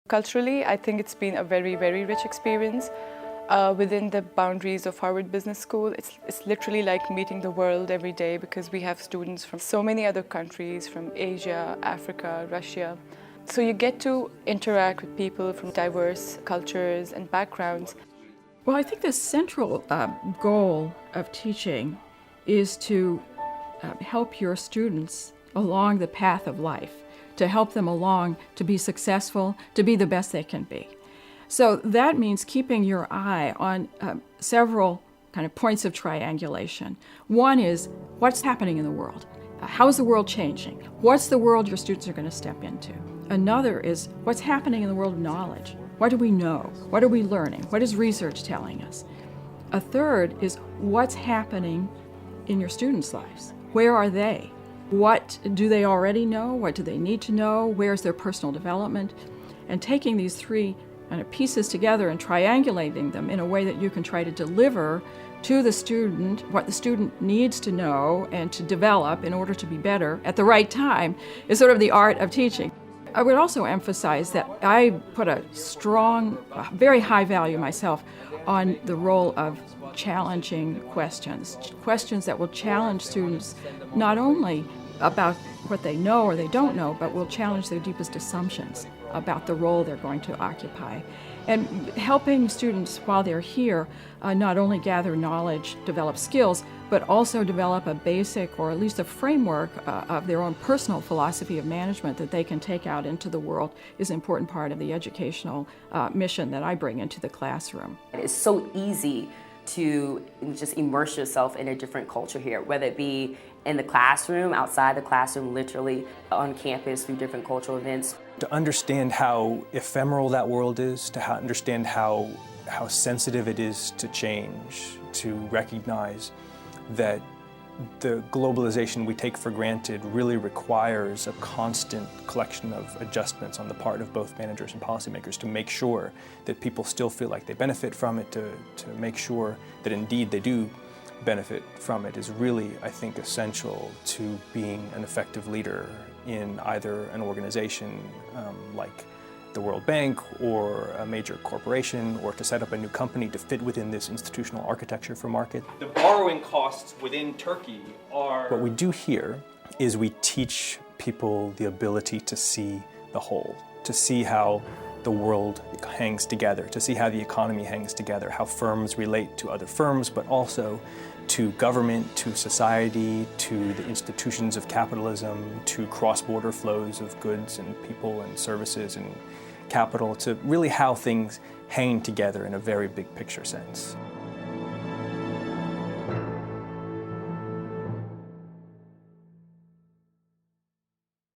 Culturally, I think it's been a very, very rich experience. Within the boundaries of Harvard Business School, it's literally like meeting the world every day because we have students from so many other countries, from Asia, Africa, Russia. So you get to interact with people from diverse cultures and backgrounds. Well, I think the central goal of teaching is to help your students along the path of life, to help them along to be successful, to be the best they can be. So that means keeping your eye on several kind of points of triangulation. One is what's happening in the world. How is the world changing? What's the world your students are going to step into? Another is what's happening in the world of knowledge. What do we know? What are we learning? What is research telling us? A third is what's happening in your students' lives. Where are they? What do they already know? What do they need to know? Where's their personal development? And taking these three kind of pieces together and triangulating them in a way that you can try to deliver to the student what the student needs to know and to develop in order to be better at the right time is sort of the art of teaching. I would also emphasize that I put a strong, very high value myself on the role of challenging questions that will challenge students not only about what they know or they don't know, but will challenge their deepest assumptions about the role they're going to occupy. And helping students while they're here not only gather knowledge, develop skills, but also develop a basic or at least a framework of their own personal philosophy of management that they can take out into the world is an important part of the educational mission that I bring into the classroom. It's so easy to just immerse yourself in a different culture here, whether it be in the classroom, outside the classroom, literally on campus through different cultural events. To understand how ephemeral that world is, to understand how sensitive it is to change, to recognize that the globalization we take for granted really requires a constant collection of adjustments on the part of both managers and policymakers to make sure that people still feel like they benefit from it, to make sure that indeed they do benefit from it is really, I think, essential to being an effective leader in either an organization like the World Bank or a major corporation, or to set up a new company to fit within this institutional architecture for market. The borrowing costs within Turkey are... What we do here is we teach people the ability to see the whole, to see how the world hangs together, to see how the economy hangs together, how firms relate to other firms, but also to government, to society, to the institutions of capitalism, to cross-border flows of goods and people and services and capital, to really how things hang together in a very big picture sense.